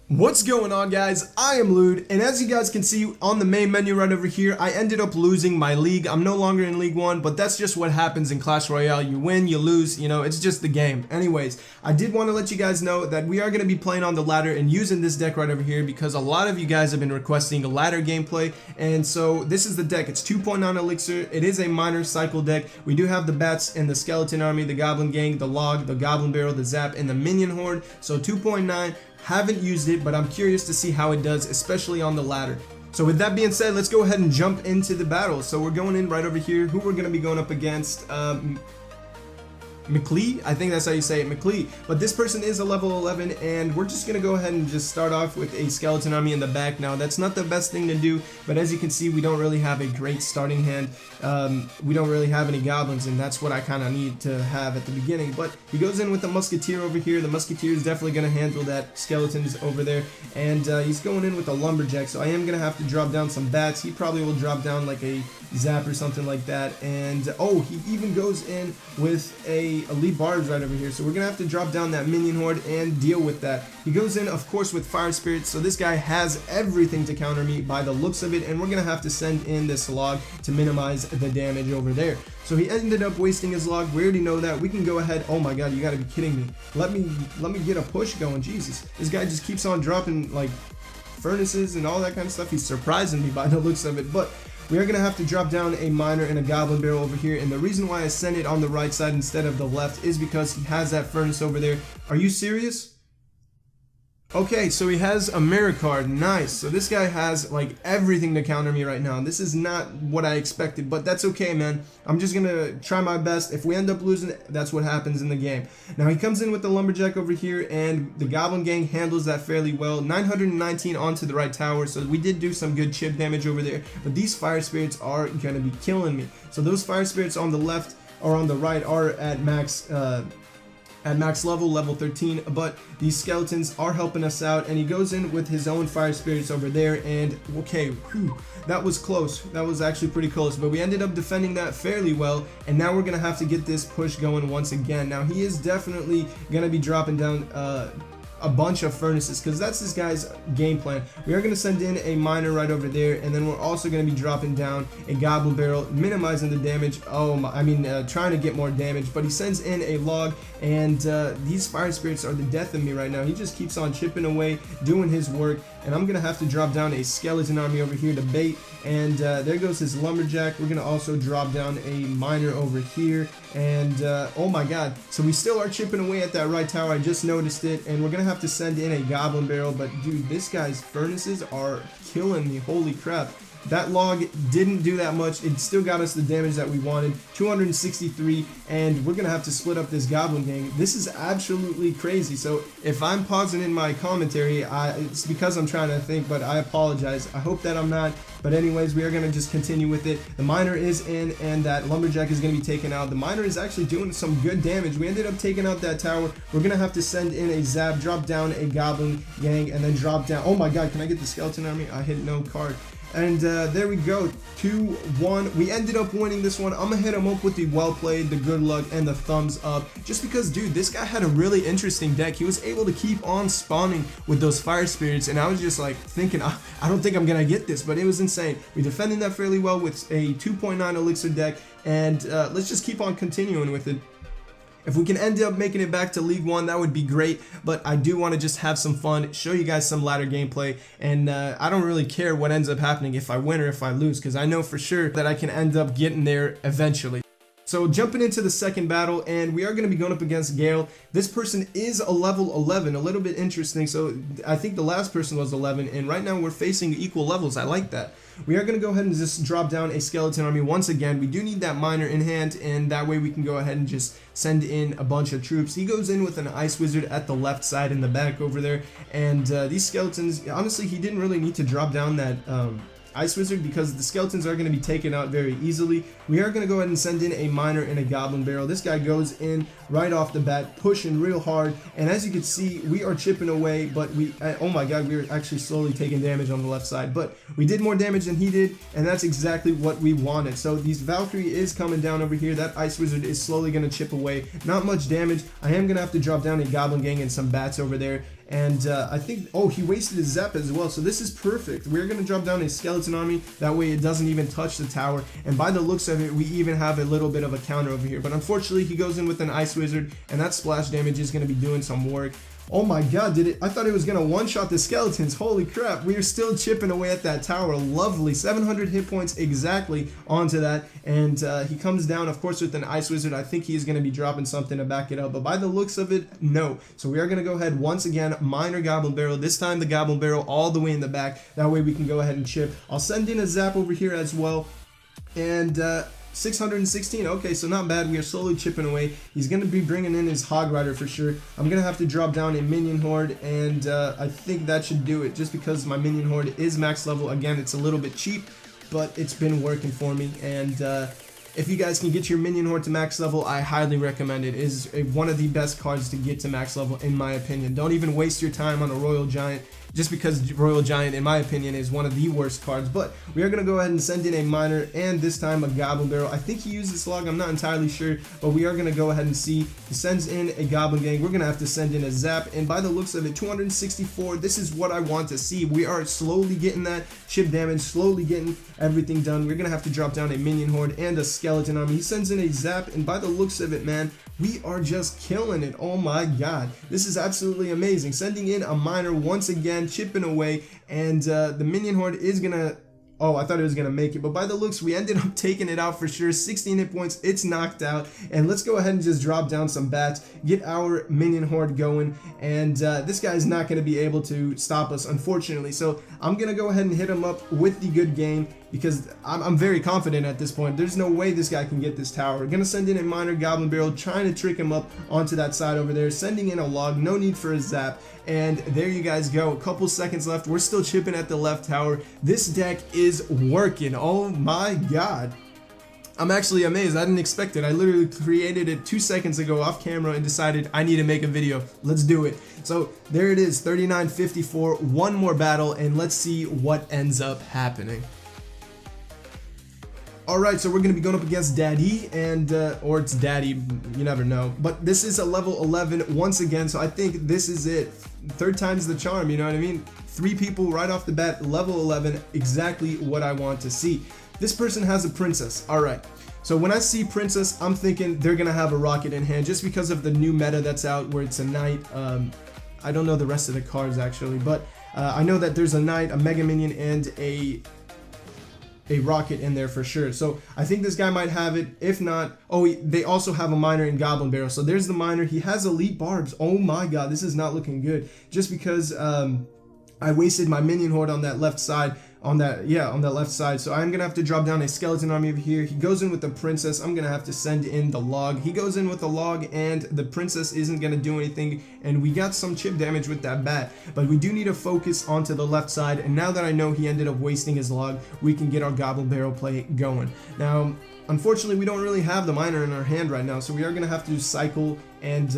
What's going on, guys? I am Lude, and as you guys can see on the main menu right over here, I ended up losing my league. I'm no longer in League 1, but that's just what happens in Clash Royale. You win, you lose, you know, it's just the game. Anyways, I did want to let you guys know that we are going to be playing on the ladder and using this deck right over here because a lot of you guys have been requesting a ladder gameplay, and so this is the deck. It's 2.9 Elixir. It is a minor cycle deck. We do have the bats and the skeleton army, the goblin gang, the log, the goblin barrel, the zap, and the minion horde. So 2.9. Haven't used it, but I'm curious to see how it does, especially on the ladder. So with that being said, let's go ahead and jump into the battle. So we're going in right over here. Who we're going to be going up against? McLee, I think that's how you say it, McLee. But this person is a level 11, and we're just gonna go ahead and just start off with a skeleton army in the back. Now that's not the best thing to do, but as you can see, we don't really have a great starting hand. We don't really have any goblins, and that's what I kind of need to have at the beginning. But he goes in with the musketeer over here. The musketeer is definitely gonna handle that skeletons over there, and he's going in with a lumberjack. So I am gonna have to drop down some bats. He probably will drop down like a zap or something like that, and oh, he even goes in with a elite barbs right over here, so we're gonna have to drop down that minion horde and deal with that. He goes in, of course, with fire spirits, so this guy has everything to counter me by the looks of it, and we're gonna have to send in this log to minimize the damage over there. So he ended up wasting his log. We already know that. We can go ahead. Oh my god, you gotta be kidding me. Let me get a push going. Jesus, this guy just keeps on dropping like furnaces and all that kind of stuff. He's surprising me by the looks of it, but we are going to have to drop down a miner and a goblin barrel over here, and the reason why I sent it on the right side instead of the left is because he has that furnace over there. Are you serious? Okay, so he has a mirror card. Nice. So this guy has like everything to counter me right now. This is not what I expected, but that's okay, man. I'm just gonna try my best. If we end up losing, that's what happens in the game. Now he comes in with the lumberjack over here, and the goblin gang handles that fairly well. 919 onto the right tower, so we did do some good chip damage over there, but these fire spirits are gonna be killing me. So those fire spirits on the left or on the right are at max level 13, but these skeletons are helping us out, and he goes in with his own fire spirits over there, and okay, whew, that was close. That was actually pretty close, but we ended up defending that fairly well, and now we're gonna have to get this push going once again. Now he is definitely gonna be dropping down a bunch of furnaces because that's this guy's game plan. We are going to send in a miner right over there, and then we're also going to be dropping down a goblin barrel, minimizing the damage. Oh my, trying to get more damage, but he sends in a log, and these fire spirits are the death of me right now. He just keeps on chipping away, doing his work, and I'm going to have to drop down a skeleton army over here to bait, and there goes his lumberjack. We're going to also drop down a miner over here, and oh my god, so we still are chipping away at that right tower. I just noticed it, and we're going to have to send in a goblin barrel, but dude, this guy's furnaces are killing me. Holy crap. That log didn't do that much. It still got us the damage that we wanted, 263, and we're gonna have to split up this goblin gang. This is absolutely crazy. So if I'm pausing in my commentary, it's because I'm trying to think, but I apologize. I hope that I'm not, but anyways, we are gonna just continue with it. The miner is in, and that lumberjack is gonna be taken out. The miner is actually doing some good damage. We ended up taking out that tower. We're gonna have to send in a zap, drop down a goblin gang, and then drop down. Oh my god, can I get the skeleton army? I hit no card. And there we go, 2-1. We ended up winning this one. I'm gonna hit him up with the well played, the good luck, and the thumbs up, just because, dude, this guy had a really interesting deck. He was able to keep on spawning with those fire spirits, and I was just like thinking, I don't think I'm gonna get this, but it was insane. We defended that fairly well with a 2.9 Elixir deck, and let's just keep on continuing with it. If we can end up making it back to League 1, that would be great, but I do want to just have some fun, show you guys some ladder gameplay, and I don't really care what ends up happening, if I win or if I lose, because I know for sure that I can end up getting there eventually. So jumping into the second battle, and we are going to be going up against Gale. This person is a level 11, a little bit interesting. So I think the last person was 11, and right now we're facing equal levels. I like that. We are going to go ahead and just drop down a skeleton army once again. We do need that miner in hand, and that way we can go ahead and just send in a bunch of troops. He goes in with an ice wizard at the left side in the back over there, and these skeletons, honestly, he didn't really need to drop down that ice wizard because the skeletons are going to be taken out very easily. We are going to go ahead and send in a miner and a goblin barrel. This guy goes in right off the bat, pushing real hard, and as you can see, we are chipping away, but oh my god, we are actually slowly taking damage on the left side, but we did more damage than he did, and that's exactly what we wanted. So these Valkyrie is coming down over here. That ice wizard is slowly going to chip away. Not much damage. I am going to have to drop down a goblin gang and some bats over there, And I think, oh, he wasted his zap as well, so this is perfect. We're going to drop down a skeleton army, that way it doesn't even touch the tower, and by the looks of it, we even have a little bit of a counter over here. But unfortunately, he goes in with an ice wizard, and that splash damage is going to be doing some work. Oh my god, I thought it was going to one-shot the skeletons. Holy crap, we are still chipping away at that tower. Lovely, 700 hit points exactly onto that, and he comes down, of course, with an ice wizard. I think he's going to be dropping something to back it up, but by the looks of it, no. So we are going to go ahead once again, miner goblin barrel, this time the goblin barrel all the way in the back. That way we can go ahead and chip. I'll send in a zap over here as well, and 616. Okay, so not bad. We are slowly chipping away. He's going to be bringing in his hog rider for sure. I'm going to have to drop down a minion horde, and I think that should do it, just because my minion horde is max level. Again, it's a little bit cheap, but it's been working for me. And if you guys can get your minion horde to max level, I highly recommend it. It is one of the best cards to get to max level, in my opinion. Don't even waste your time on a royal giant, just because Royal Giant, in my opinion, is one of the worst cards. But we are going to go ahead and send in a miner, and this time a goblin barrel. I think he used this log, I'm not entirely sure, but we are going to go ahead and see. He sends in a goblin gang. We're going to have to send in a zap, and by the looks of it, 264. This is what I want to see. We are slowly getting that chip damage, slowly getting everything done. We're going to have to drop down a minion horde and a skeleton army. He sends in a zap, and by the looks of it, man, we are just killing it. Oh my god, this is absolutely amazing. Sending in a miner once again, chipping away, and the minion horde is gonna, oh, I thought it was gonna make it, but by the looks, we ended up taking it out for sure. 16 hit points, it's knocked out, and let's go ahead and just drop down some bats, get our minion horde going, and this guy is not gonna be able to stop us, unfortunately. So I'm gonna go ahead and hit him up with the good game, because I'm very confident at this point. There's no way this guy can get this tower. We're gonna send in a miner goblin barrel, trying to trick him up onto that side over there, sending in a log, no need for a zap, and there you guys go. A couple seconds left. We're still chipping at the left tower. This deck is working. Oh my god. I'm actually amazed. I didn't expect it. I literally created it 2 seconds ago off camera and decided I need to make a video. Let's do it. So there it is, 39-54, one more battle, and let's see what ends up happening. Alright, so we're going to be going up against Daddy, and, or it's Daddy, you never know. But this is a level 11 once again, so I think this is it. Third time's the charm, you know what I mean? 3 people right off the bat, level 11, exactly what I want to see. This person has a princess. Alright, so when I see princess, I'm thinking they're going to have a rocket in hand, just because of the new meta that's out where it's a knight. I don't know the rest of the cards actually, but I know that there's a knight, a mega minion, and a rocket in there for sure. So I think this guy might have it. If not, oh, they also have a miner and goblin barrel. So there's the miner. He has elite barbs. Oh my god, this is not looking good, just because I wasted my minion horde on that left side, on that left side. So I'm gonna have to drop down a skeleton army over here. He goes in with the princess. I'm gonna have to send in the log. He goes in with the log, and the princess isn't gonna do anything, and we got some chip damage with that bat, but we do need to focus onto the left side. And now that I know he ended up wasting his log, we can get our goblin barrel play going. Now unfortunately, we don't really have the miner in our hand right now, so we are going to have to cycle and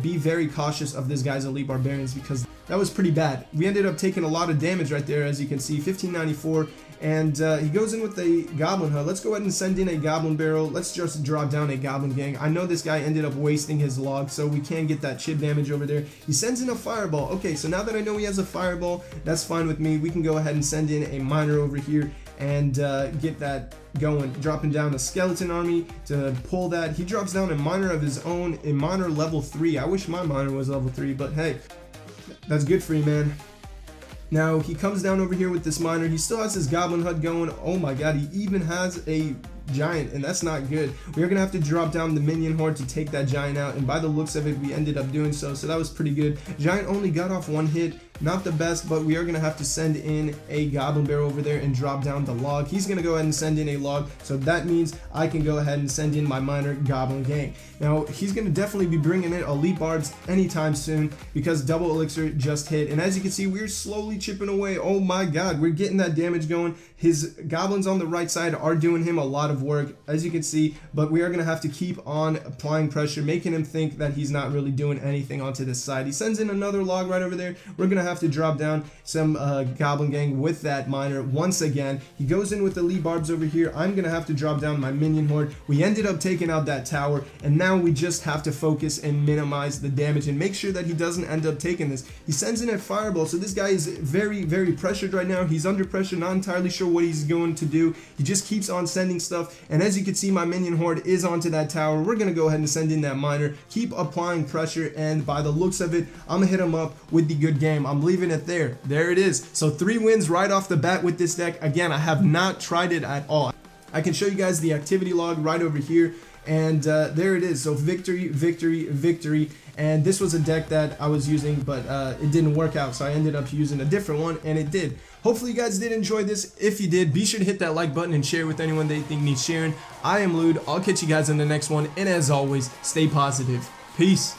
be very cautious of this guy's elite barbarians, because that was pretty bad. We ended up taking a lot of damage right there, as you can see, 1594, and he goes in with a goblin hut. Let's go ahead and send in a goblin barrel. Let's just drop down a goblin gang. I know this guy ended up wasting his log, so we can get that chip damage over there. He sends in a fireball. Okay, so now that I know he has a fireball, that's fine with me. We can go ahead and send in a miner over here and get that going, dropping down a skeleton army to pull that. He drops down a miner of his own, a miner level 3. I wish my miner was level 3, but hey, that's good for you, man. Now he comes down over here with this miner. He still has his goblin hut going. Oh my god, he even has a giant, and that's not good. We're gonna have to drop down the minion horde to take that giant out, and by the looks of it, we ended up doing so, so that was pretty good. Giant only got off 1 hit, not the best, but we are gonna have to send in a goblin barrel over there and drop down the log. He's gonna go ahead and send in a log, so that means I can go ahead and send in my miner goblin gang. Now he's gonna definitely be bringing in elite barbs anytime soon, because double elixir just hit, and as you can see, we're slowly chipping away. Oh my god, we're getting that damage going. His goblins on the right side are doing him a lot of work, as you can see, but we are going to have to keep on applying pressure, making him think that he's not really doing anything onto this side. He sends in another log right over there. We're going to have to drop down some Goblin Gang with that miner once again. He goes in with the Lee Barbs over here. I'm gonna have to drop down my minion horde. We ended up taking out that tower, and now we just have to focus and minimize the damage and make sure that he doesn't end up taking this. He sends in a fireball, so this guy is very, very pressured right now. He's under pressure, not entirely sure what he's going to do. He just keeps on sending stuff, and as you can see, my minion horde is onto that tower. We're gonna go ahead and send in that miner, keep applying pressure, and by the looks of it, I'm gonna hit him up with the good game. I'm leaving it there. There it is. So 3 wins right off the bat with this deck. Again, I have not tried it at all. I can show you guys the activity log right over here, and there it is. So victory, victory, victory. And this was a deck that I was using, but it didn't work out, so I ended up using a different one, and it did. Hopefully you guys did enjoy this. If you did, be sure to hit that like button and share with anyone they think needs sharing. I am Lude. I'll catch you guys in the next one, and as always, stay positive. Peace.